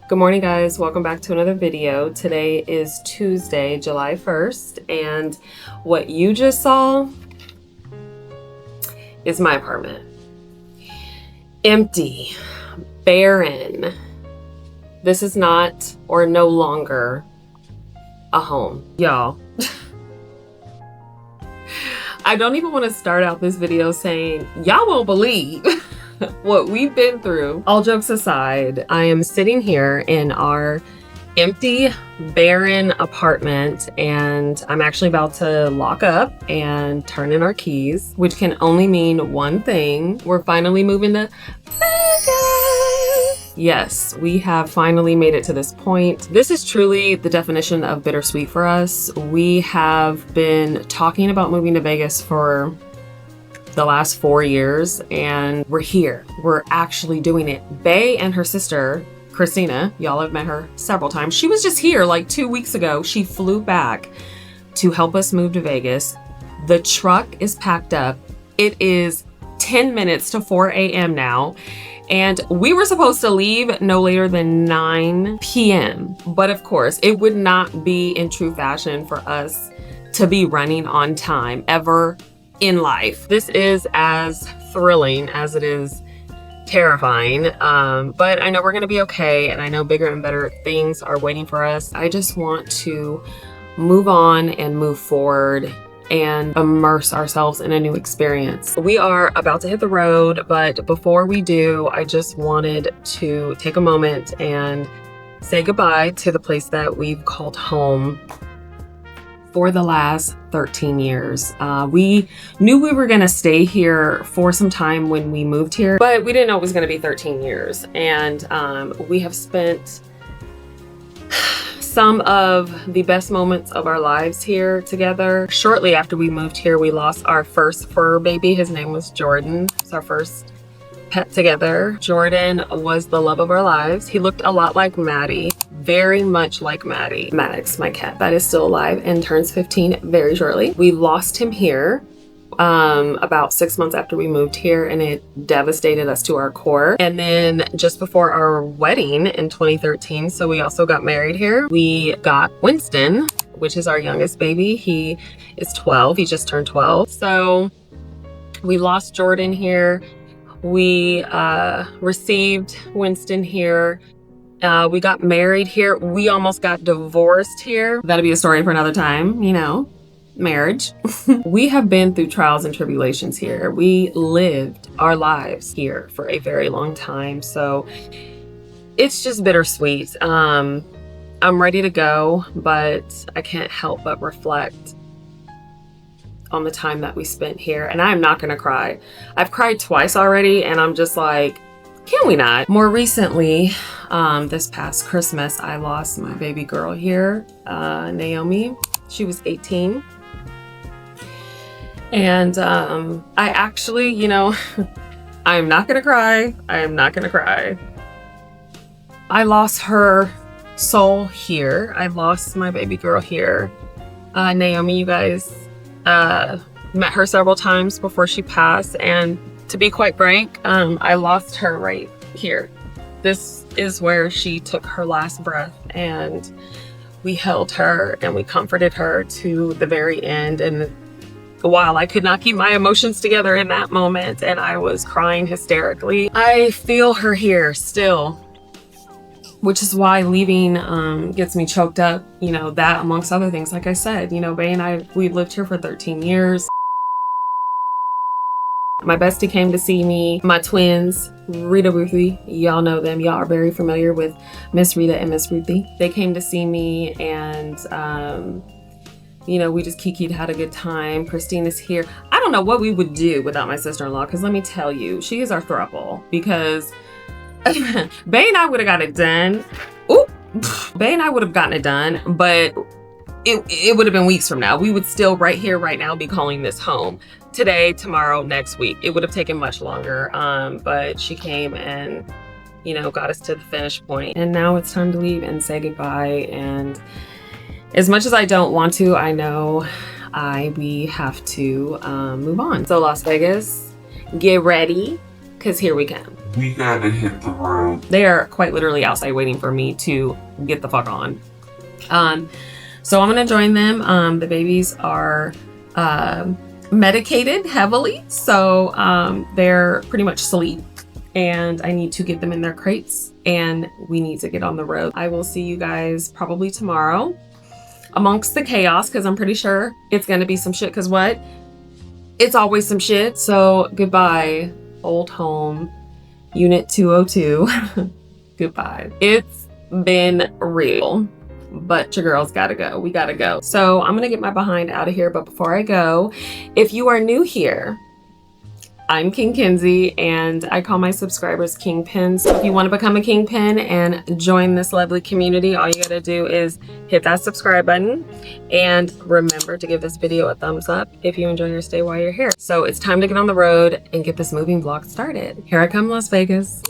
Good morning, guys. Welcome back to another video. Today is Tuesday, July 1st, and what you just saw is my apartment. Empty, barren. This is not or no longer a home, y'all. I don't even want to start out this video saying y'all won't believe what we've been through. All jokes aside, I am sitting here in our empty, barren apartment, and I'm actually about to lock up and turn in our keys, which can only mean one thing. We're finally moving to Vegas. Yes, we have finally made it to this point. This is truly the definition of bittersweet for us. We have been talking about moving to Vegas for the last 4 years, and we're here. We're actually doing it. Bae and her sister, Christina, y'all have met her several times. She was just here like 2 weeks ago. She flew back to help us move to Vegas. The truck is packed up. It is 10 minutes to 4 a.m. now, and we were supposed to leave no later than 9 p.m. But of course, it would not be in true fashion for us to be running on time ever in life. This is as thrilling as it is terrifying, but I know we're gonna be okay, and I know bigger and better things are waiting for us. I just want to move on and move forward and immerse ourselves in a new experience. We are about to hit the road, but before we do, I just wanted to take a moment and say goodbye to the place that we've called home for the last 13 years. We knew we were gonna stay here for some time when we moved here, but we didn't know it was gonna be 13 years. And we have spent some of the best moments of our lives here together. Shortly after we moved here, we lost our first fur baby. His name was Jordan. It's our first pet together. Jordan was the love of our lives. He looked a lot like Maddie, very much like Maddie. Maddox, my cat, that is still alive and turns 15 very shortly. We lost him here about 6 months after we moved here, and it devastated us to our core. And then just before our wedding in 2013, so we also got married here, we got Winston, which is our youngest baby. He is 12. He just turned 12. So we lost Jordan here. We received Winston here. We got married here. We almost got divorced here. That'll be a story for another time, you know, marriage. We have been through trials and tribulations here. We lived our lives here for a very long time. So it's just bittersweet. I'm ready to go, but I can't help but reflect on the time that we spent here, and I'm not gonna cry. I've cried twice already, and I'm just like, can we not? More recently, this past Christmas, I lost my baby girl here, Naomi. She was 18. And I actually, you know, I'm not gonna cry. I am not gonna cry. I lost her soul here. I lost my baby girl here. Naomi, you guys met her several times before she passed, and to be quite frank, I lost her right here. This is where she took her last breath, and we held her and we comforted her to the very end. And while I could not keep my emotions together in that moment and I was crying hysterically, I feel her here still, which is why leaving gets me choked up, you know, that amongst other things. Like I said, you know, Bae and I, we've lived here for 13 years. My bestie came to see me. My twins, Rita, Ruthie, y'all know them. Y'all are very familiar with Miss Rita and Miss Ruthie. They came to see me, and you know, we just kikied, had a good time. Christina's here. I don't know what we would do without my sister-in-law, because let me tell you, she is our throuple, because Bae and I would have got it done. Oop! Bae and I would have gotten it done, but it would have been weeks from now. We would still right here, right now, be calling this home. Today, tomorrow, next week. It would have taken much longer, but she came and, you know, got us to the finish point. And now it's time to leave and say goodbye. And as much as I don't want to, I know we have to move on. So Las Vegas, get ready, because here we come. We gotta hit the road. They are quite literally outside waiting for me to get the fuck on. So I'm gonna join them. The babies are medicated heavily, so they're pretty much asleep, and I need to get them in their crates, and we need to get on the road. I will see you guys probably tomorrow amongst the chaos, because I'm pretty sure it's gonna be some shit, because what? It's always some shit. So goodbye, old home, Unit 202. Goodbye. It's been real, but your girl's gotta go. We gotta go. So I'm gonna get my behind out of here. But before I go, if you are new here, I'm King Kinsey, and I call my subscribers KiNGPiNs. So if you want to become a KiNGPiN and join this lovely community, all you gotta do is hit that subscribe button, and remember to give this video a thumbs up if you enjoy your stay while you're here. So it's time to get on the road and get this moving vlog started. Here I come, Las Vegas.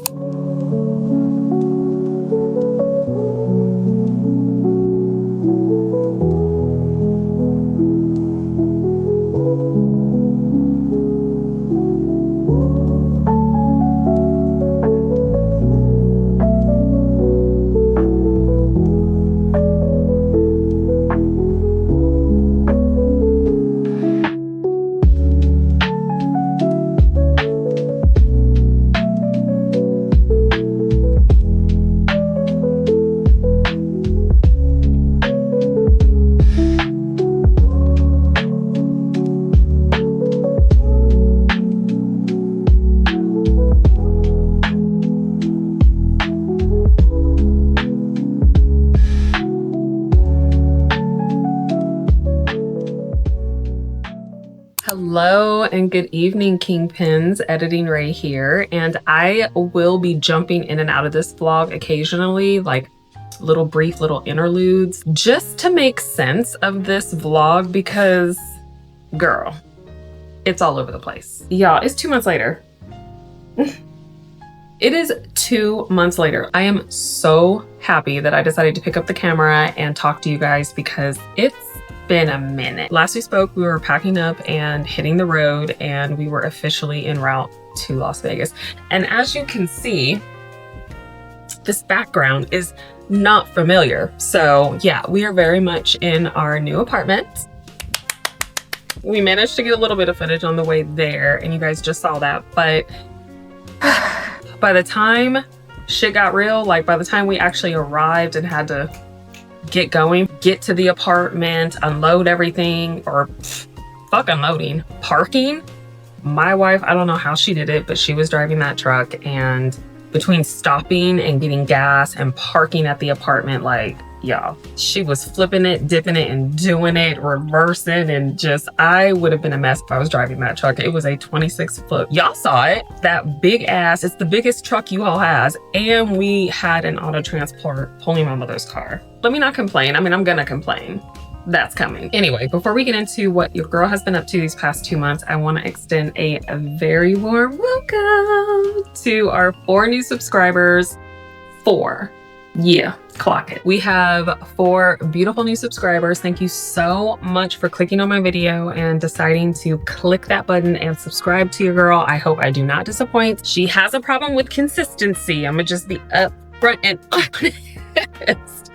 Hello and good evening, KiNGPiNs. Editing Ray here, and I will be jumping in and out of this vlog occasionally, like brief little interludes, just to make sense of this vlog, because girl, it's all over the place. Y'all, it's 2 months later. It is 2 months later. I am so happy that I decided to pick up the camera and talk to you guys, because it's been a minute. Last we spoke, we were packing up and hitting the road, and we were officially en route to Las Vegas. And as you can see, this background is not familiar. So yeah, we are very much in our new apartment. We managed to get a little bit of footage on the way there, and you guys just saw that. But by the time shit got real, like by the time we actually arrived and had to get going, get to the apartment, unload everything, or fuck unloading, parking. My wife, I don't know how she did it, but she was driving that truck, and between stopping and getting gas and parking at the apartment, like, y'all, she was flipping it, dipping it, and doing it, reversing, and just, I would have been a mess if I was driving that truck. It was a 26-foot, y'all saw it, that big ass, it's the biggest truck U-Haul has, and we had an auto transport pulling my mother's car. Let me not complain. I mean, I'm gonna complain. That's coming. Anyway, before we get into what your girl has been up to these past 2 months, I want to extend a very warm welcome to our 4 new subscribers. 4. Yeah, clock it. We have 4 beautiful new subscribers. Thank you so much for clicking on my video and deciding to click that button and subscribe to your girl. I hope I do not disappoint. She has a problem with consistency. I'm gonna just be upfront and honest.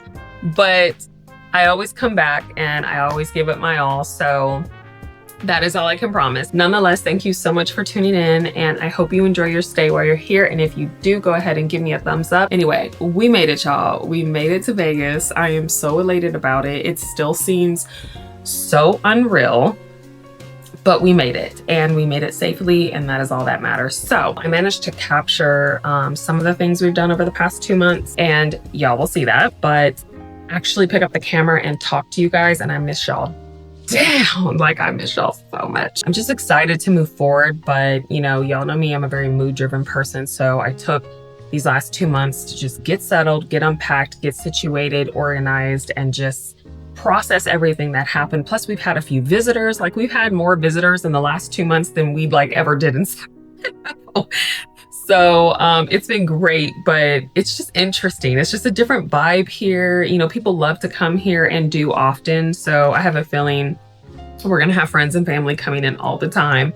But I always come back and I always give it my all. So that is all I can promise. Nonetheless, thank you so much for tuning in, and I hope you enjoy your stay while you're here. And if you do, go ahead and give me a thumbs up. Anyway, we made it, y'all. We made it to Vegas. I am so elated about it. It still seems so unreal, but we made it, and we made it safely, and that is all that matters. So I managed to capture some of the things we've done over the past 2 months, and y'all will see that, but actually pick up the camera and talk to you guys, and I miss y'all down. Like, I miss y'all so much. I'm just excited to move forward, but you know, y'all know me, I'm a very mood driven person. So I took these last 2 months to just get settled, get unpacked, get situated, organized, and just process everything that happened. Plus we've had a few visitors. Like, we've had more visitors in the last 2 months than we ever did in Sacramento. So it's been great, but it's just interesting. It's just a different vibe here. You know, people love to come here and do often. So I have a feeling we're gonna have friends and family coming in all the time.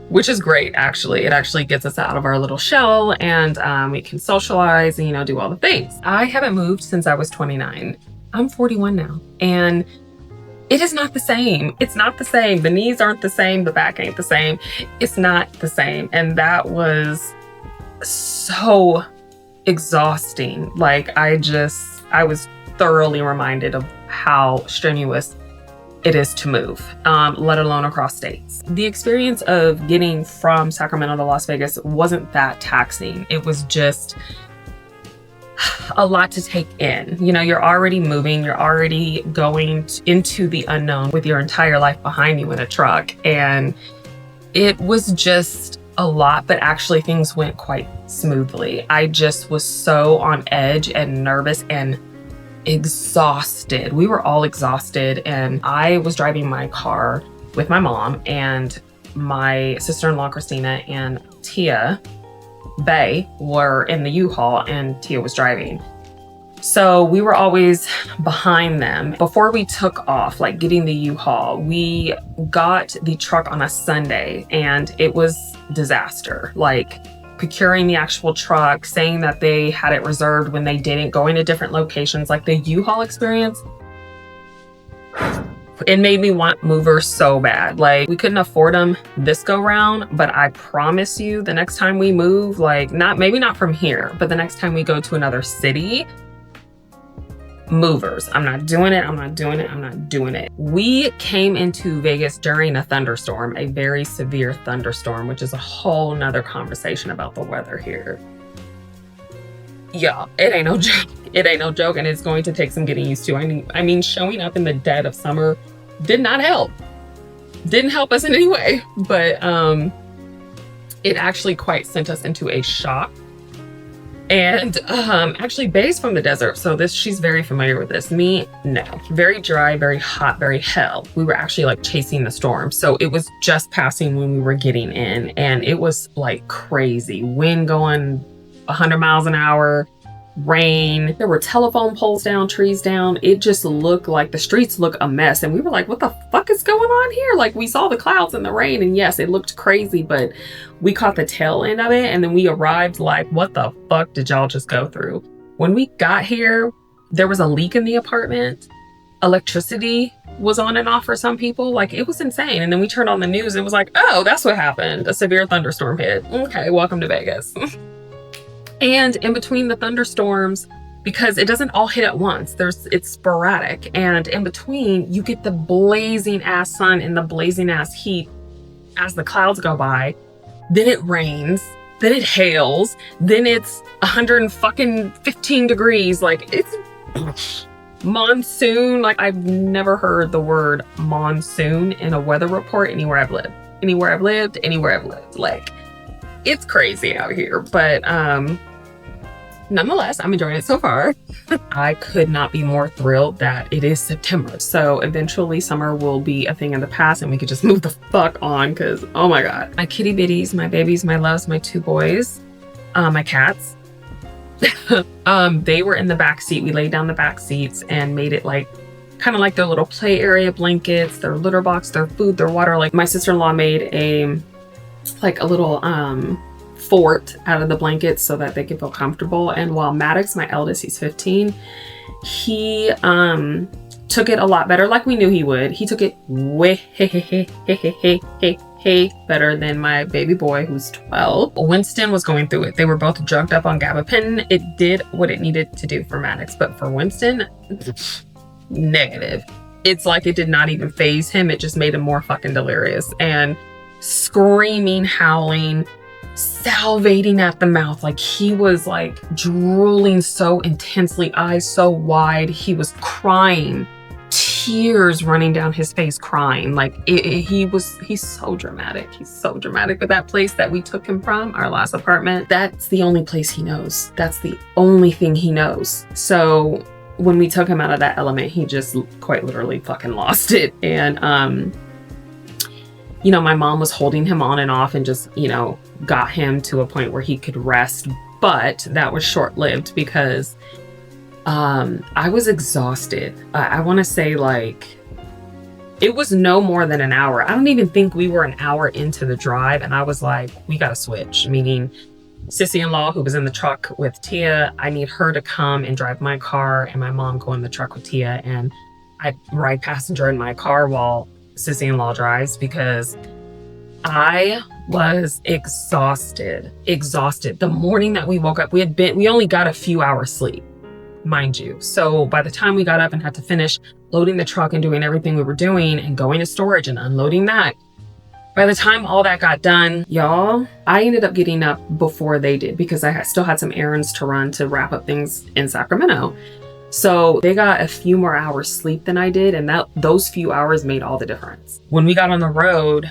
which is great, actually. It actually gets us out of our little shell, and we can socialize and, you know, do all the things. I haven't moved since I was 29. I'm 41 now, and it is not the same. It's not the same. The knees aren't the same. The back ain't the same. It's not the same. And that was so exhausting. Like, I was thoroughly reminded of how strenuous it is to move, let alone across states. The experience of getting from Sacramento to Las Vegas wasn't that taxing. It was just a lot to take in. You know, you're already moving, you're already going into the unknown with your entire life behind you in a truck. And it was just a lot, but actually things went quite smoothly. I just was so on edge and nervous and exhausted. We were all exhausted, and I was driving my car with my mom and my sister-in-law Christina and Tia Bay were in the U-Haul, and Tia was driving. So we were always behind them. Before we took off, like getting the U-Haul, we got the truck on a Sunday, and it was disaster. Like, procuring the actual truck, saying that they had it reserved when they didn't, going to different locations, like the U-Haul experience, it made me want movers so bad. Like, we couldn't afford them this go round, but I promise you the next time we move, like, maybe not from here, but the next time we go to another city, movers. I'm not doing it. I'm not doing it. I'm not doing it. We came into Vegas during a thunderstorm, a very severe thunderstorm, which is a whole nother conversation about the weather here. Yeah, it ain't no joke. It ain't no joke, and it's going to take some getting used to. I mean, showing up in the dead of summer did not help. Didn't help us in any way, but it actually quite sent us into a shock. And actually, Bay's from the desert, so she's very familiar with this. Me, no. Very dry, very hot, very hell. We were actually like chasing the storm, so it was just passing when we were getting in, and it was like crazy. Wind going 100 miles an hour, rain. There were telephone poles down, trees down. It just looked like the streets look a mess, and we were like, what the fuck is going on here? Like, we saw the clouds and the rain, and yes, it looked crazy, but we caught the tail end of it, and then we arrived like, what the fuck did y'all just go through? When we got here, there was a leak in the apartment. Electricity was on and off for some people. Like, it was insane. And then we turned on the news and it was like, oh, that's what happened. A severe thunderstorm hit. Okay, welcome to Vegas. And in between the thunderstorms, because it doesn't all hit at once, it's sporadic. And in between, you get the blazing ass sun and the blazing ass heat as the clouds go by. Then it rains, then it hails, then it's 115 degrees. Like, it's monsoon. Like, I've never heard the word monsoon in a weather report anywhere I've lived. Like, it's crazy out here, but nonetheless, I'm enjoying it so far. I could not be more thrilled that it is September. So eventually summer will be a thing in the past and we could just move the fuck on, because oh my God. My kitty bitties, my babies, my loves, my two boys, my cats, they were in the back seat. We laid down the back seats and made it like kind of like their little play area, blankets, their litter box, their food, their water. Like, my sister-in-law made a little fort out of the blankets so that they could feel comfortable. And while Maddox, my eldest, he's 15, he took it a lot better, like we knew he would. He took it way better than my baby boy, who's 12. Winston was going through it. They were both drugged up on gabapentin. It did what it needed to do for Maddox, but for Winston, negative. It's like it did not even faze him. It just made him more fucking delirious and screaming, howling, salivating at the mouth. Like, he was like drooling so intensely, eyes so wide. He was crying, tears running down his face, crying. Like, he's so dramatic. He's so dramatic. But that place that we took him from, our last apartment, that's the only place he knows. That's the only thing he knows. So when we took him out of that element, he just quite literally fucking lost it. And you know, my mom was holding him on and off and just, you know, got him to a point where he could rest. But that was short-lived because I was exhausted. I want to say, like, It was no more than an hour. I don't even think we were an hour into the drive. And I was like, we got to switch, meaning sissy-in-law, who was in the truck with Tia, I need her to come and drive my car, and my mom go in the truck with Tia, and I ride passenger in my car while sissy-in-law drives, because I was exhausted. The morning that we woke up, we only got a few hours sleep, mind you. So by the time we got up and had to finish loading the truck and doing everything we were doing and going to storage and unloading that, by the time all that got done, y'all, I ended up getting up before they did because I still had some errands to run to wrap up things in Sacramento. So they got a few more hours sleep than I did, and those few hours made all the difference. When we got on the road,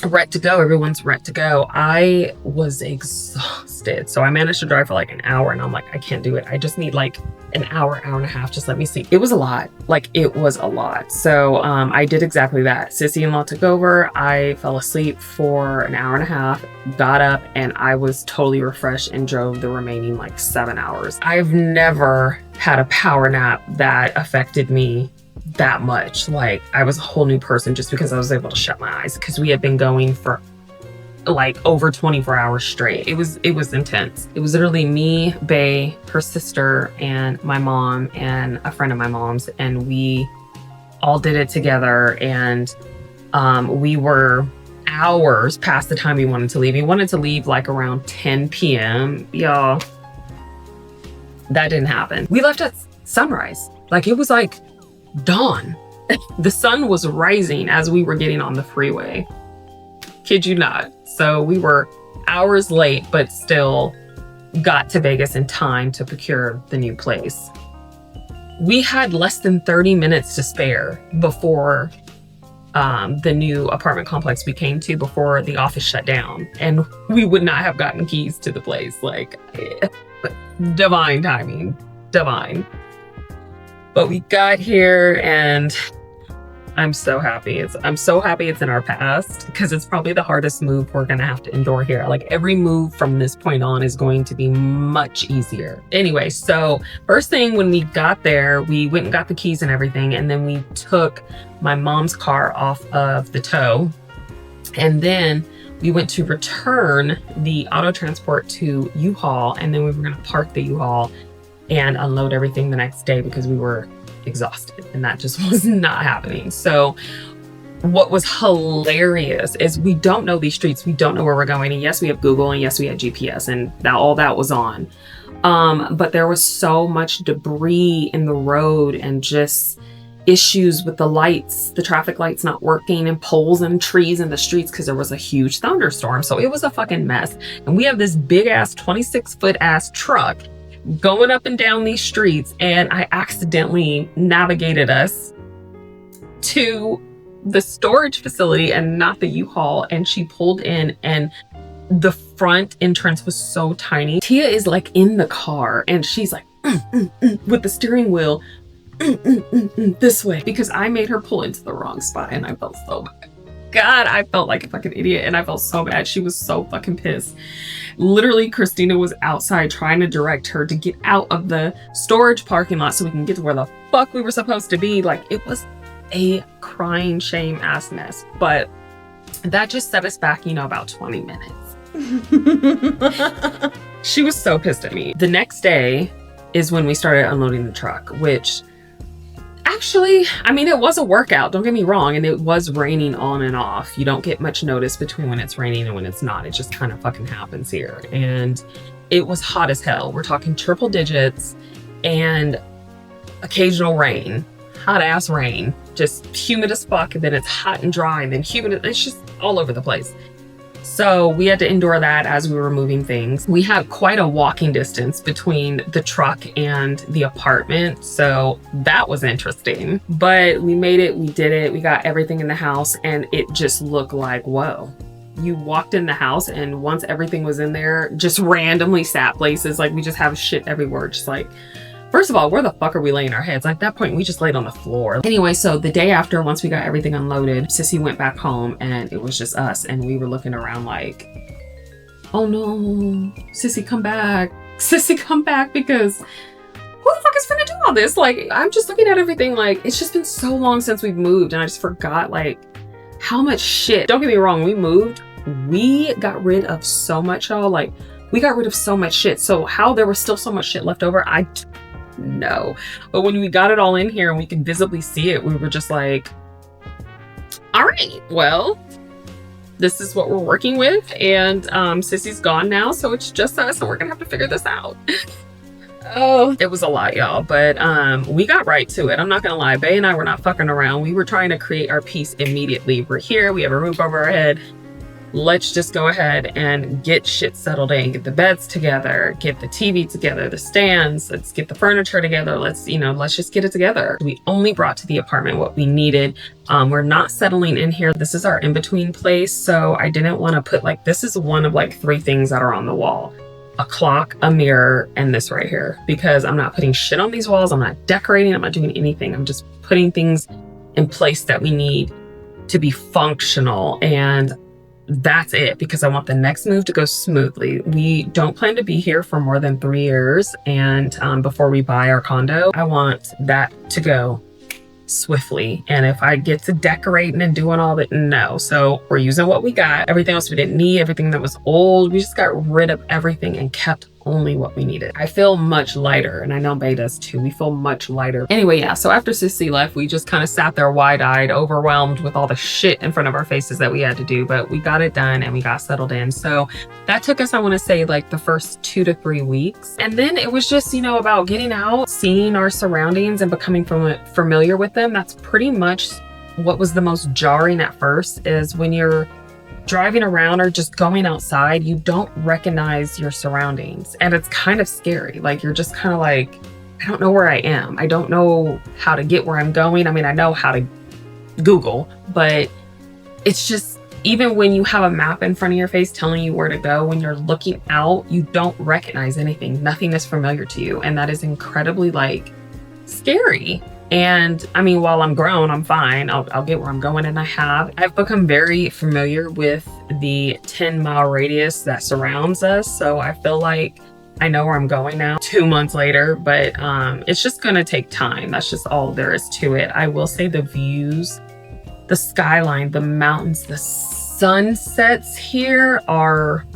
ready to go, everyone's ready to go, I was exhausted. So I managed to drive for like an hour, and I'm like, I can't do it. I just need like an hour and a half. Just let me sleep. It was a lot. It was a lot. So I did exactly that. Sissy-in-law took over. I fell asleep for an hour and a half, got up, and I was totally refreshed and drove the remaining like 7 hours. I've never had a power nap that affected me that much. Like, I was a whole new person just because I was able to shut my eyes, because we had been going for like over 24 hours straight. It was intense. It was literally me, Bae, her sister, and my mom, and a friend of my mom's, and we all did it together. And we were hours past the time we wanted to leave. We wanted to leave like around 10 p.m. Y'all, that didn't happen. We left at sunrise. Like, it was like dawn. The sun was rising as we were getting on the freeway. Kid you not. So we were hours late, but still got to Vegas in time to procure the new place. We had less than 30 minutes to spare before the new apartment complex we came to, before the office shut down. And we would not have gotten keys to the place. Like, divine timing, divine. But we got here, and I'm so happy. I'm so happy it's in our past, because it's probably the hardest move we're gonna have to endure here. Like, every move from this point on is going to be much easier. Anyway, so first thing when we got there, we went and got the keys and everything, and then we took my mom's car off of the tow, and then we went to return the auto transport to U-Haul, and then we were gonna park the U-Haul and unload everything the next day, because we were exhausted, and that just was not happening. So what was hilarious is we don't know these streets. We don't know where we're going. And yes, we have Google, and yes, we had GPS, and all that was on. But there was so much debris in the road, and just issues with the lights, the traffic lights not working, and poles and trees in the streets, because there was a huge thunderstorm. So it was a fucking mess. And we have this big ass 26-foot ass truck going up and down these streets, and I accidentally navigated us to the storage facility and not the U-Haul, and she pulled in, and the front entrance was so tiny. Tia is like in the car, and she's like with the steering wheel this way, because I made her pull into the wrong spot, and I felt so bad. God, I felt like a fucking idiot, and I felt so bad. She was so fucking pissed. Literally, Christina was outside trying to direct her to get out of the storage parking lot so we can get to where the fuck we were supposed to be. Like, it was a crying shame ass mess. But that just set us back, about 20 minutes. She was so pissed at me. The next day is when we started unloading the truck, which actually, it was a workout, don't get me wrong, and it was raining on and off. You don't get much notice between when it's raining and when it's not. It just kind of fucking happens here. And it was hot as hell. We're talking triple digits and occasional rain. Hot ass rain. Just humid as fuck, and then it's hot and dry, and then humid. It's just all over the place. So we had to endure that as we were moving things. We had quite a walking distance between the truck and the apartment, so that was interesting. But we made it, we did it, we got everything in the house, and it just looked like, whoa. You walked in the house, and once everything was in there, just randomly sat places. Like, we just have shit everywhere, just like, first of all, where the fuck are we laying our heads? Like, at that point, we just laid on the floor. Anyway, so the day after, once we got everything unloaded, Sissy went back home, and it was just us. And we were looking around like, oh no, Sissy, come back. Sissy, come back, because who the fuck is finna do all this. Like, I'm just looking at everything like, it's just been so long since we've moved and I just forgot like how much shit. Don't get me wrong, we moved, we got rid of so much, y'all. Like, we got rid of so much shit. So how there was still so much shit left over, I don't know. But when we got it all in here and we could visibly see it, we were just like, all right, well, this is what we're working with. And Sissy's gone now, so it's just us, so we're gonna have to figure this out. Oh, it was a lot, y'all, but we got right to it. I'm not gonna lie, Bae and I were not fucking around. We were trying to create our peace immediately. We're here, we have a roof over our head. Let's just go ahead and get shit settled in, get the beds together, get the TV together, the stands, let's get the furniture together. Let's just get it together. We only brought to the apartment what we needed. We're not settling in here. This is our in-between place. So I didn't want to put like, this is one of like 3 things that are on the wall: a clock, a mirror, and this right here, because I'm not putting shit on these walls. I'm not decorating. I'm not doing anything. I'm just putting things in place that we need to be functional. And that's it, because I want the next move to go smoothly. We don't plan to be here for more than 3 years. And before we buy our condo, I want that to go swiftly. And if I get to decorating and doing all that, no. So we're using what we got. Everything else we didn't need, everything that was old, we just got rid of everything and kept only what we needed. I feel much lighter, and I know Bae does too. We feel much lighter. Anyway, yeah, so after Sissy left, we just kind of sat there wide-eyed, overwhelmed with all the shit in front of our faces that we had to do, but we got it done and we got settled in. So that took us, I want to say, like the first 2 to 3 weeks. And then it was just, you know, about getting out, seeing our surroundings and becoming familiar with them. That's pretty much what was the most jarring at first, is when you're driving around or just going outside, you don't recognize your surroundings. And it's kind of scary. Like, you're just kind of like, I don't know where I am. I don't know how to get where I'm going. I mean, I know how to Google, but it's just, even when you have a map in front of your face telling you where to go, when you're looking out, you don't recognize anything. Nothing is familiar to you. And that is incredibly like scary. And I mean, while I'm grown, I'm fine. I'll get where I'm going. And I've become very familiar with the 10-mile radius that surrounds us. So I feel like I know where I'm going now 2 months later, but it's just gonna take time. That's just all there is to it. I will say the views, the skyline, the mountains, the sunsets here are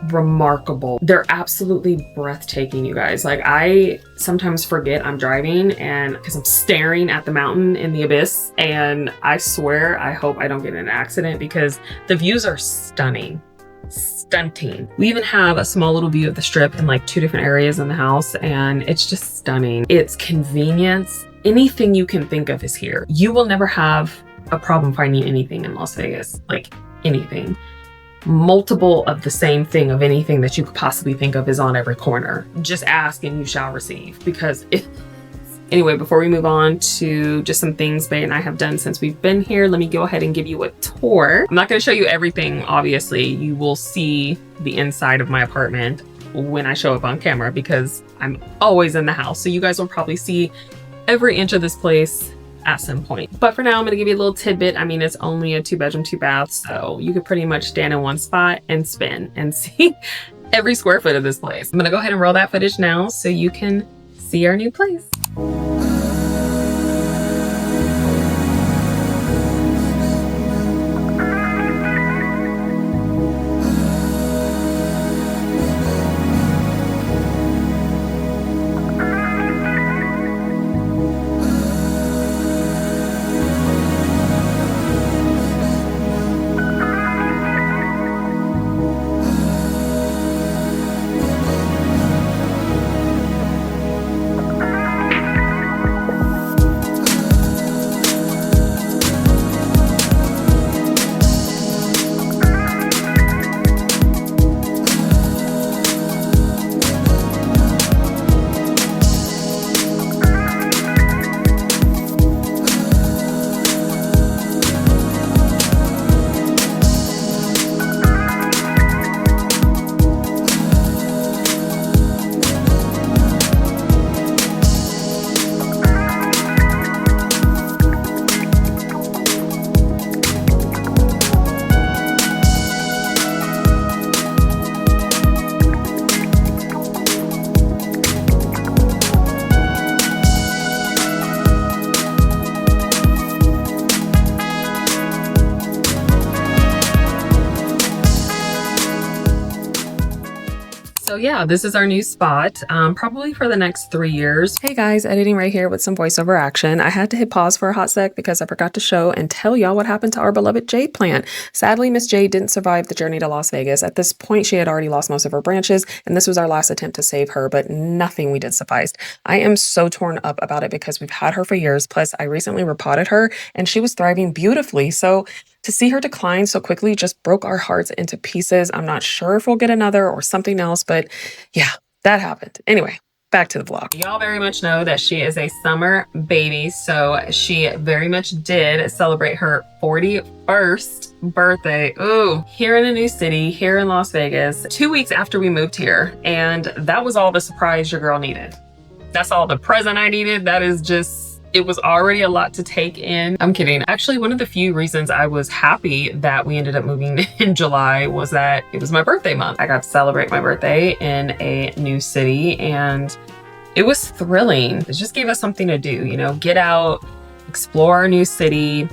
remarkable. They're absolutely breathtaking, you guys. Like, I sometimes forget I'm driving, and because I'm staring at the mountain in the abyss, and I swear I hope I don't get in an accident, because the views are stunning. Stunting. We even have a small little view of the strip in like 2 different areas in the house, and it's just stunning. It's convenience. Anything you can think of is here. You will never have a problem finding anything in Las Vegas, like anything. Multiple of the same thing of anything that you could possibly think of is on every corner. Just ask and you shall receive. Because anyway, before we move on to just some things Bae and I have done since we've been here, let me go ahead and give you a tour. I'm not going to show you everything, obviously. You will see the inside of my apartment when I show up on camera, because I'm always in the house. So you guys will probably see every inch of this place at some point. But for now, I'm gonna give you a little tidbit. I mean, it's only a 2-bedroom, 2-bath, so you could pretty much stand in one spot and spin and see every square foot of this place. I'm gonna go ahead and roll that footage now so you can see our new place. So yeah, this is our new spot, probably for the next 3 years. Hey guys, editing right here with some voiceover action. I had to hit pause for a hot sec because I forgot to show and tell y'all what happened to our beloved Jade plant. Sadly, Miss Jade didn't survive the journey to Las Vegas. At this point, she had already lost most of her branches, and this was our last attempt to save her, but nothing we did sufficed. I am so torn up about it because we've had her for years, plus I recently repotted her, and she was thriving beautifully, so to see her decline so quickly just broke our hearts into pieces. I'm not sure if we'll get another or something else, but yeah, that happened. Anyway, back to the vlog. Y'all very much know that she is a summer baby, so she very much did celebrate her 41st birthday. Ooh, here in a new city, here in Las Vegas, 2 weeks after we moved here. And that was all the surprise your girl needed. That's all the present I needed. That is just, it was already a lot to take in. I'm kidding. Actually, one of the few reasons I was happy that we ended up moving in July was that it was my birthday month. I got to celebrate my birthday in a new city and it was thrilling. It just gave us something to do, you know, get out, explore our new city.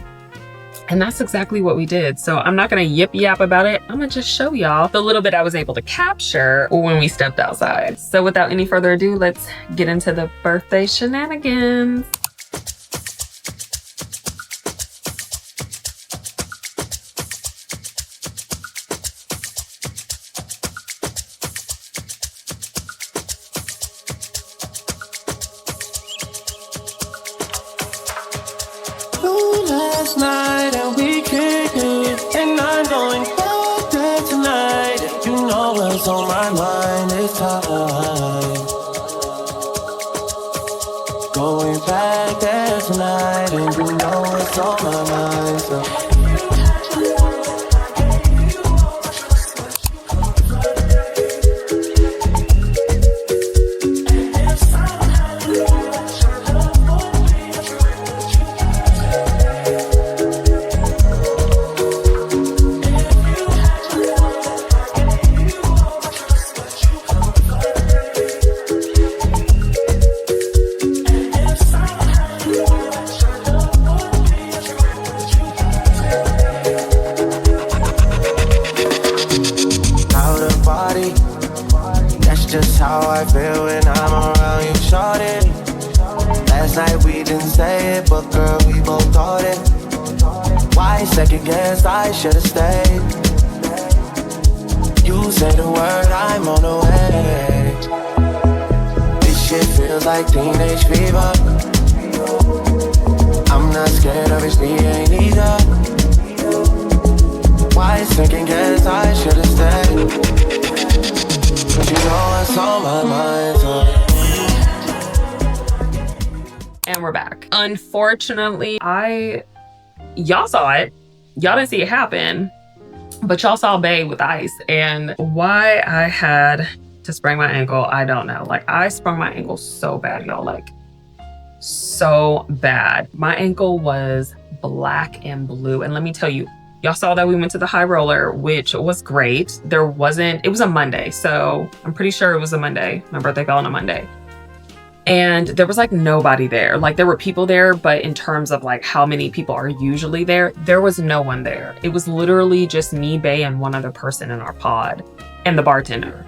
And that's exactly what we did. So I'm not gonna yip yap about it. I'm gonna just show y'all the little bit I was able to capture when we stepped outside. So without any further ado, let's get into the birthday shenanigans. Last night and we kicked it, and I'm going back there tonight. You know what's on my mind this time. Going back there tonight, and you know what's on my mind. So just how I feel when I'm around you, shorty. Last night we didn't say it, but girl, we both thought it. Why second guess? I should've stayed. You say the word, I'm on the way. This shit feels like teenage fever. I'm not scared of it, she ain't either. Why second guess? I should've stayed. But you know what's on my mind, so. And we're back. Unfortunately, y'all saw it. Y'all didn't see it happen, but y'all saw Bae with ice. And why I had to sprain my ankle, I don't know. Like, I sprung my ankle so bad, y'all, like so bad. My ankle was black and blue. And let me tell you, y'all saw that we went to the high roller, which was great. It was a Monday. So I'm pretty sure it was a Monday. My birthday fell on a Monday. And there was like nobody there. Like there were people there, but in terms of like how many people are usually there, there was no one there. It was literally just me, Bae, and one other person in our pod and the bartender.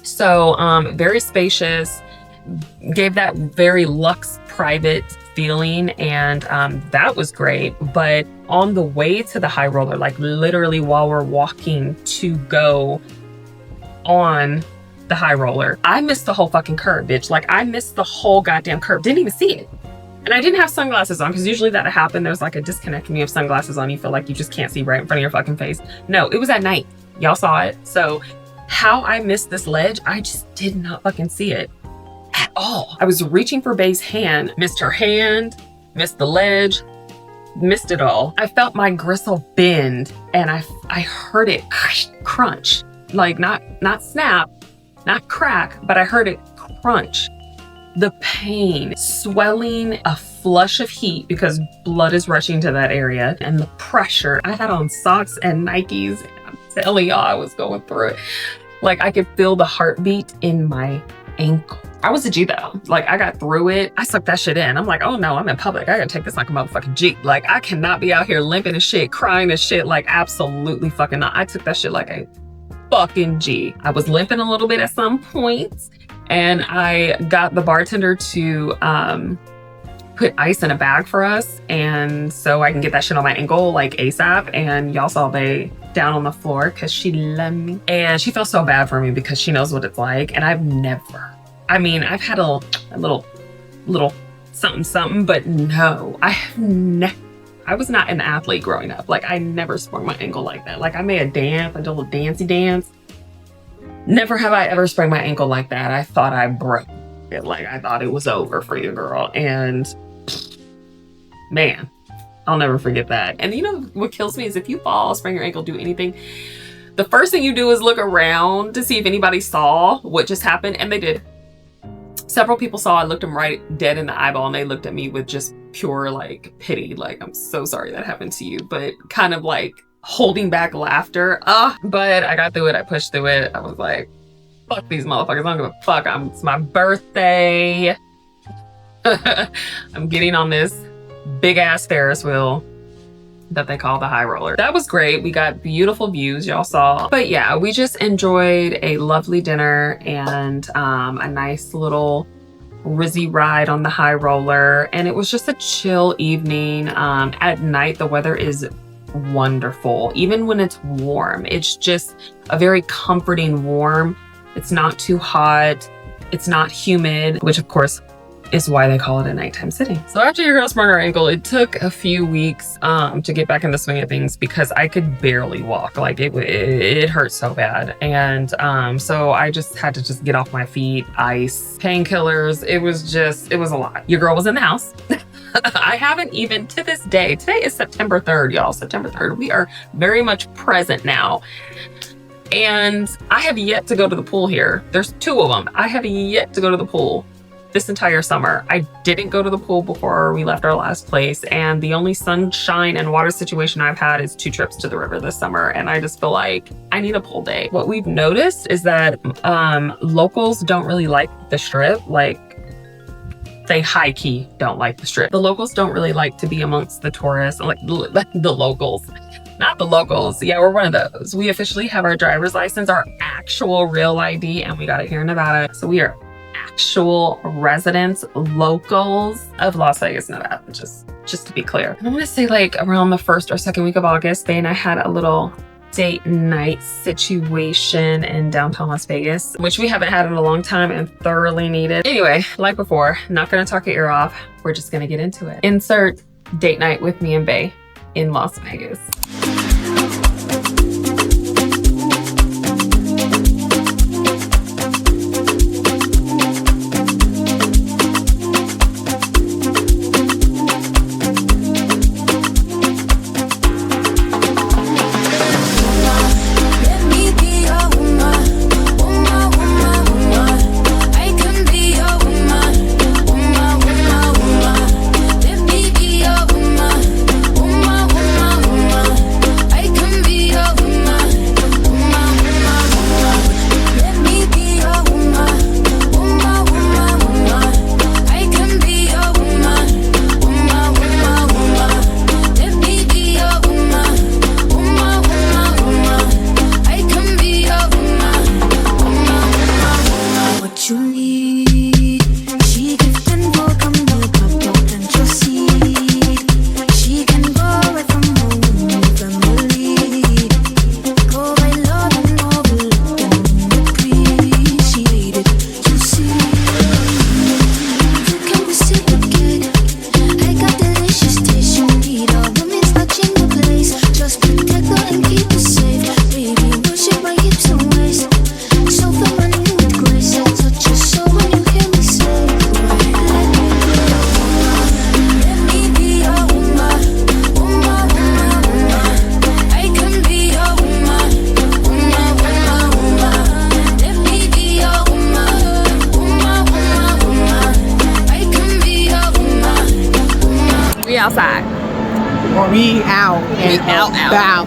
So very spacious, gave that very luxe private feeling, and that was great. But on the way to the high roller, like literally while we're walking to go on the high roller, I missed the whole fucking curve, bitch. Like I missed the whole goddamn curve. Didn't even see it. And I didn't have sunglasses on, because usually that happens. There's like a disconnect when you have sunglasses on. You feel like you just can't see right in front of your fucking face. No, it was at night. Y'all saw it. So how I missed this ledge, I just did not fucking see it at all. I was reaching for Bae's hand, missed her hand, missed the ledge, missed it all. I felt my gristle bend, and I heard it crunch. Like not snap, not crack, but I heard it crunch. The pain, swelling, a flush of heat because blood is rushing to that area, and the pressure. I had on socks and Nikes. I'm telling y'all, I was going through it. Like I could feel the heartbeat in my ankle. I was a G though. Like I got through it. I sucked that shit in. I'm like, oh no, I'm in public. I gotta take this like a motherfucking G. Like I cannot be out here limping and shit, crying and shit. Like absolutely fucking not. I took that shit like a fucking G. I was limping a little bit at some points, and I got the bartender to put ice in a bag for us, and so I can get that shit on my ankle like ASAP. And y'all saw they down on the floor because she loved me, and she felt so bad for me because she knows what it's like. And I've never, I mean, I've had a little something, but no, I was not an athlete growing up. Like, I never sprained my ankle like that. Like, I made a dance, I did a little dancey dance. Never have I ever sprained my ankle like that. I thought I broke it. Like, I thought it was over for you, girl. And man, I'll never forget that. And you know what kills me is if you fall, sprain your ankle, do anything, the first thing you do is look around to see if anybody saw what just happened. And they did. Several people saw. I looked them right dead in the eyeball, and they looked at me with just pure like pity. Like, I'm so sorry that happened to you, but kind of like holding back laughter. But I got through it. I pushed through it. I was like, fuck these motherfuckers. I don't give a fuck. It's my birthday. I'm getting on this big ass Ferris wheel that they call the high roller. That was great. We got beautiful views, y'all saw. But yeah, we just enjoyed a lovely dinner and a nice little Rizzy ride on the high roller. And it was just a chill evening. At night, the weather is wonderful. Even when it's warm, it's just a very comforting warm. It's not too hot. It's not humid, which of course is why they call it a nighttime city. So after your girl sprained her ankle, it took a few weeks to get back in the swing of things because I could barely walk. Like it hurt so bad. And so I just had to just get off my feet, ice, painkillers. It was a lot. Your girl was in the house. I haven't even to this day, today is September 3rd, y'all, September 3rd. We are very much present now. And I have yet to go to the pool here. There's 2 of them. I have yet to go to the pool this entire summer. I didn't go to the pool before we left our last place, and the only sunshine and water situation I've had is 2 trips to the river this summer, and I just feel like I need a pool day. What we've noticed is that locals don't really like the strip. Like, they high-key don't like the strip. The locals don't really like to be amongst the tourists, like the locals. Not the locals. Yeah, we're one of those. We officially have our driver's license, our actual real ID, and we got it here in Nevada. So we are actual residents, locals of Las Vegas, Nevada, just to be clear. And I'm gonna say like around the 1st or 2nd week of August, Faye and I had a little date night situation in downtown Las Vegas, which we haven't had in a long time and thoroughly needed. Anyway, like before, not gonna talk your ear off. We're just gonna get into it. Insert date night with me and Bae in Las Vegas.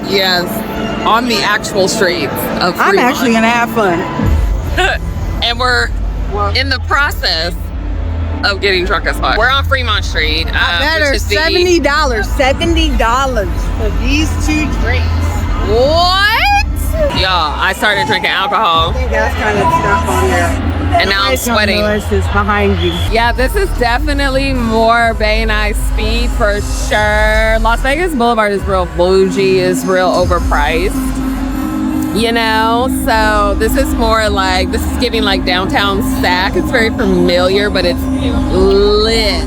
Yes, on the actual streets of Fremont. I'm actually gonna have fun. And we're in the process of getting drunk as fuck. We're on Fremont Street. Better $70 for these 2 drinks. What? Y'all, I started drinking alcohol. I think that's kind of stuff on there. And now I'm sweating. Noise is behind you. Yeah, this is definitely more Bay and I speed for sure. Las Vegas Boulevard is real bougie, is real overpriced. You know, so this is more like, this is giving like downtown Sac. It's very familiar, but it's lit,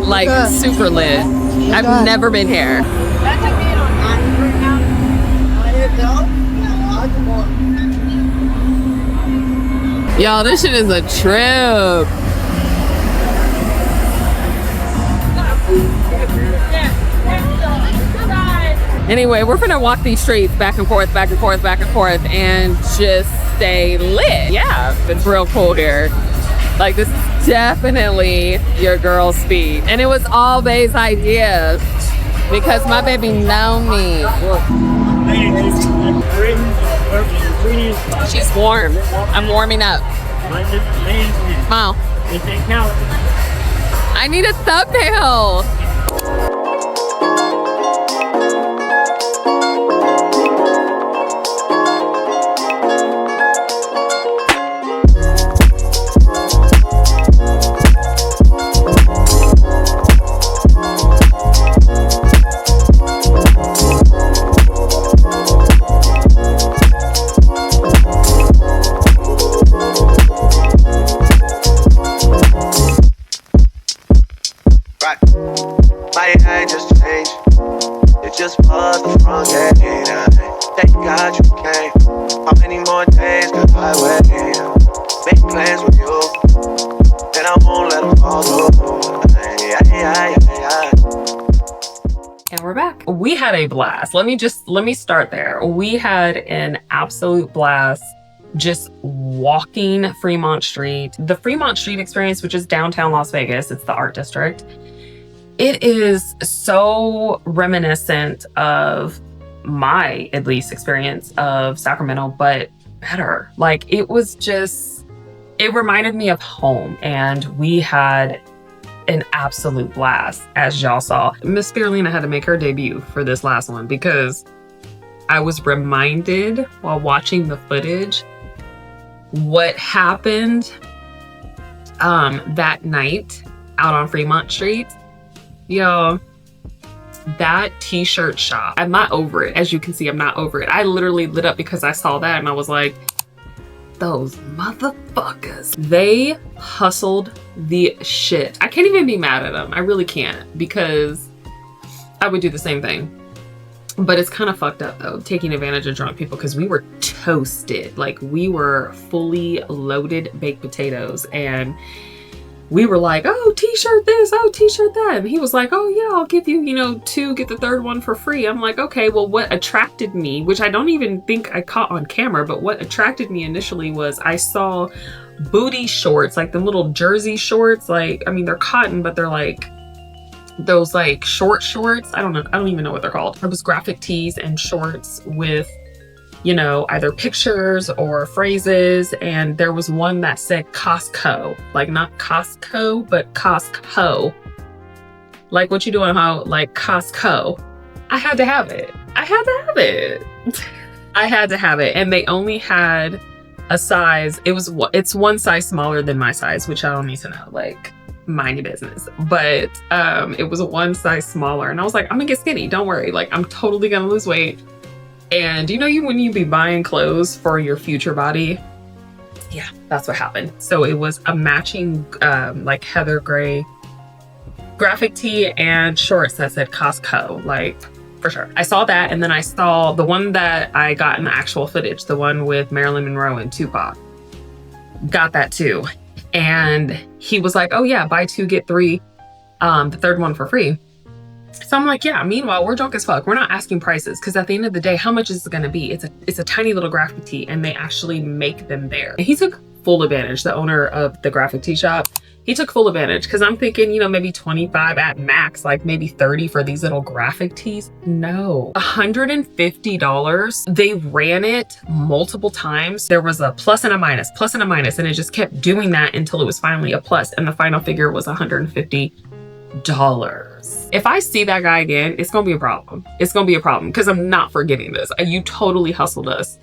like super lit. I've never been here. Y'all, this shit is a trip. Anyway, we're gonna walk these streets back and forth, back and forth, back and forth, and just stay lit. Yeah, it's real cool here. Like, this is definitely your girl speed. And it was all Bay's idea because my baby know me. She's warm. I'm warming up. Smile. I need a thumbnail. And we're back. We had a blast. Let me start there. We had an absolute blast just walking Fremont Street. The Fremont Street experience, which is downtown Las Vegas, it's the art district. It is so reminiscent of my, at least, experience of Sacramento, but better. Like, it was just, it reminded me of home, and we had an absolute blast, as y'all saw. Miss Spirulina had to make her debut for this last one because I was reminded while watching the footage what happened that night out on Fremont Street. Yo, that t-shirt shop, I'm not over it. As you can see, I'm not over it. I literally lit up because I saw that and I was like, those motherfuckers. They hustled the shit. I can't even be mad at them. I really can't, because I would do the same thing. But it's kind of fucked up though, taking advantage of drunk people, because we were toasted. Like, we were fully loaded baked potatoes, and we were like, oh, t-shirt this, oh, t-shirt that. And he was like, oh yeah, I'll give you, 2, get the third one for free. I'm like, okay, well, what attracted me, which I don't even think I caught on camera, but what attracted me initially was I saw booty shorts, like the little jersey shorts. Like, I mean, they're cotton, but they're like those like short shorts. I don't know. I don't even know what they're called. It was graphic tees and shorts with, either pictures or phrases. And there was one that said Costco, like not Costco, but Costco. Like, what you doing, how? Like Costco. I had to have it. I had to have it. I had to have it. And they only had a size. It's one size smaller than my size, which I don't need to know. Like, mind your business. But it was one size smaller. And I was like, I'm gonna get skinny. Don't worry. Like, I'm totally gonna lose weight. And when you be buying clothes for your future body, yeah, that's what happened. So it was a matching like heather gray graphic tee and shorts that said Costco, like, for sure. I saw that, and then I saw the one that I got in the actual footage, the one with Marilyn Monroe and Tupac. Got that too. And he was like, oh yeah, buy 2, get 3, the third one for free. So I'm like, yeah, meanwhile, we're drunk as fuck. We're not asking prices, because at the end of the day, how much is it gonna be? It's a tiny little graphic tee, and they actually make them there. And he took full advantage, the owner of the graphic tee shop. He took full advantage, because I'm thinking, maybe 25 at max, like maybe 30 for these little graphic tees. No, $150. They ran it multiple times. There was a plus and a minus, and it just kept doing that until it was finally a plus, and the final figure was $150. If I see that guy again, it's gonna be a problem. It's gonna be a problem, because I'm not forgetting this. You totally hustled us.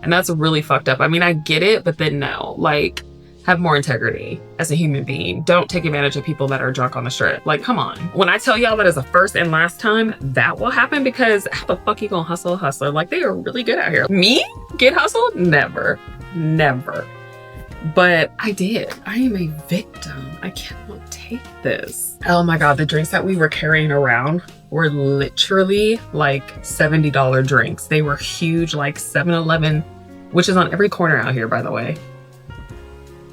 And that's really fucked up. I mean, I get it, but then no, like, have more integrity as a human being. Don't take advantage of people that are drunk on the strip. Like, come on. When I tell y'all that is the first and last time that will happen, because how the fuck you gonna hustle a hustler? Like, they are really good out here. Me? Get hustled? Never. Never. But I did. I am a victim. I cannot take this. Oh my God, the drinks that we were carrying around were literally like $70 drinks. They were huge, like 7-Eleven, which is on every corner out here, by the way.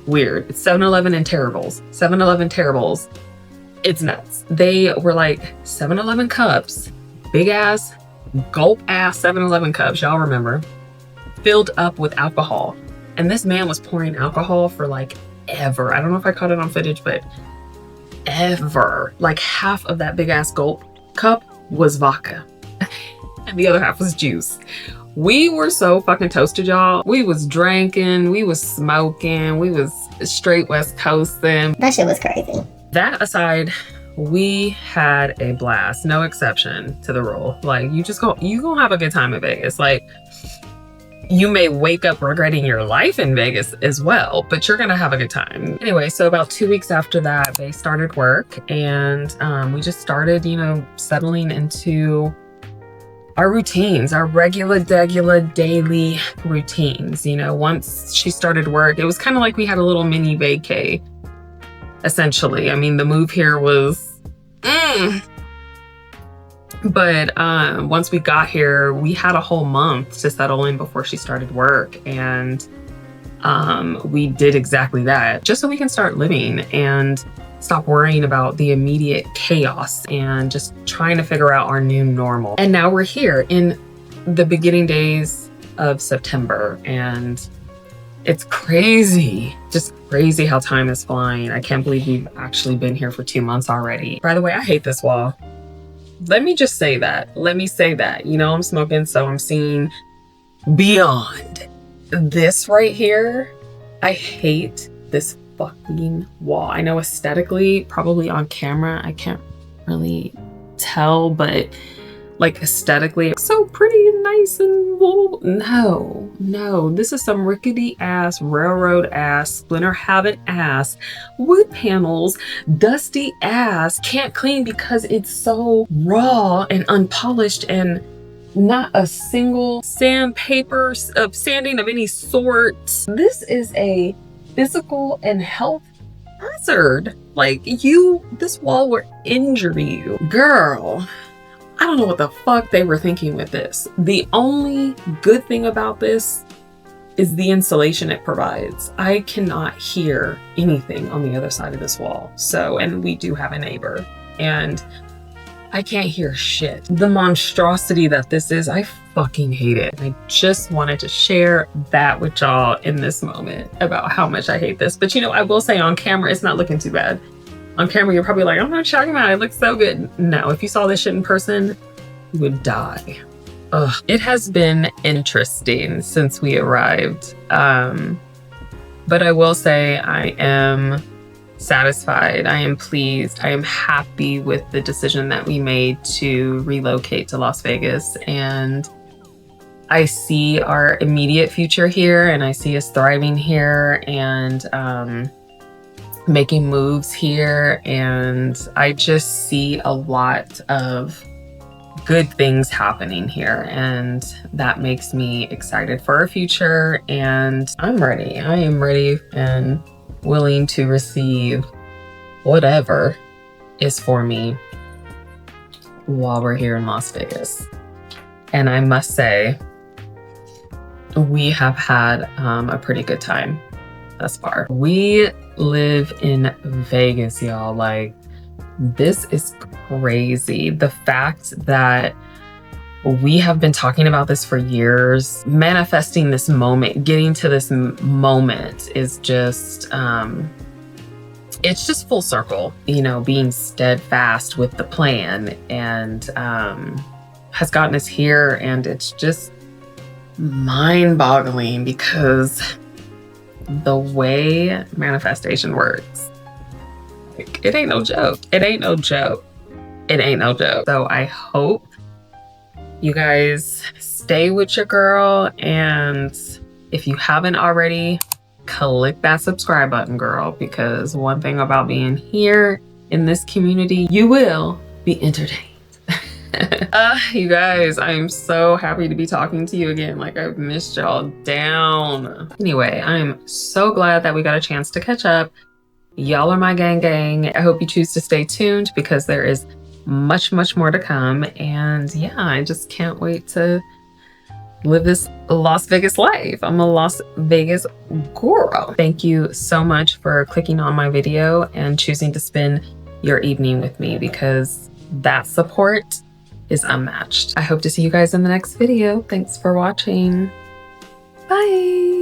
Weird. It's 7-Eleven and Terribles. 7-Eleven Terribles. It's nuts. They were like 7-Eleven cups, big ass, gulp ass 7-Eleven cups, y'all remember, filled up with alcohol. And this man was pouring alcohol for like ever. I don't know if I caught it on footage, but ever. Like half of that big ass gulp cup was vodka and the other half was juice. We were so fucking toasted, y'all. We was drinking, we was smoking, we was straight West Coasting. That shit was crazy. That aside, we had a blast. No exception to the rule. Like, you gonna have a good time in Vegas. Like, you may wake up regretting your life in Vegas as well, but you're gonna have a good time. Anyway, so about 2 weeks after that, they started work, and we just started, you know, settling into our routines, our regular daily routines. You know, once she started work, it was kind of like we had a little mini vacay, essentially. I mean, the move here was, but once we got here, we had a whole month to settle in before she started work. And we did exactly that, just so we can start living and stop worrying about the immediate chaos and just trying to figure out our new normal. And now we're here in the beginning days of September, and it's crazy, just crazy how time is flying. I can't believe we've actually been here for 2 months already. By the way, I hate this wall. Let me just say that. Let me say that. You know, I'm smoking, so I'm seeing beyond. This right here, I hate this fucking wall. I know aesthetically, probably on camera, I can't really tell, but like aesthetically, it's so pretty and nice and no, this is some rickety ass, railroad ass, splinter habit ass, wood panels, dusty ass, can't clean because it's so raw and unpolished and not a single sandpaper of sanding of any sort. This is a physical and health hazard. Like, this wall will injure you. Girl, I don't know what the fuck they were thinking with this. The only good thing about this is the insulation it provides. I cannot hear anything on the other side of this wall. So, and we do have a neighbor, and I can't hear shit. The monstrosity that this is, I fucking hate it. I just wanted to share that with y'all in this moment about how much I hate this. But you know, I will say on camera, it's not looking too bad. On camera, you're probably like, I'm not talking about it. It looks so good. No, if you saw this shit in person, you would die. Ugh. It has been interesting since we arrived. But I will say I am satisfied. I am pleased. I am happy with the decision that we made to relocate to Las Vegas. And I see our immediate future here, and I see us thriving here and making moves here. And I just see a lot of good things happening here, and that makes me excited for our future. And I'm ready. I am ready and willing to receive whatever is for me while we're here in Las Vegas. And I must say, we have had a pretty good time thus far. We live in Vegas, y'all. Like, this is crazy. The fact that we have been talking about this for years, manifesting this moment, getting to this moment is just, it's just full circle, you know, being steadfast with the plan, and has gotten us here. And it's just mind-boggling because the way manifestation works, like, it ain't no joke. It ain't no joke. It ain't no joke. So I hope you guys stay with your girl and If you haven't already, click that subscribe button, girl, because one thing about being here in this community, you will be entertained. You guys, I am so happy to be talking to you again. Like, I've missed y'all down. Anyway, I'm so glad that we got a chance to catch up. Y'all are my gang. I hope you choose to stay tuned because there is much more to come. And yeah, I just can't wait to live this Las Vegas life. I'm a Las Vegas girl. Thank you so much for clicking on my video and choosing to spend your evening with me, because that support is unmatched. I hope to see you guys in the next video. Thanks for watching. Bye.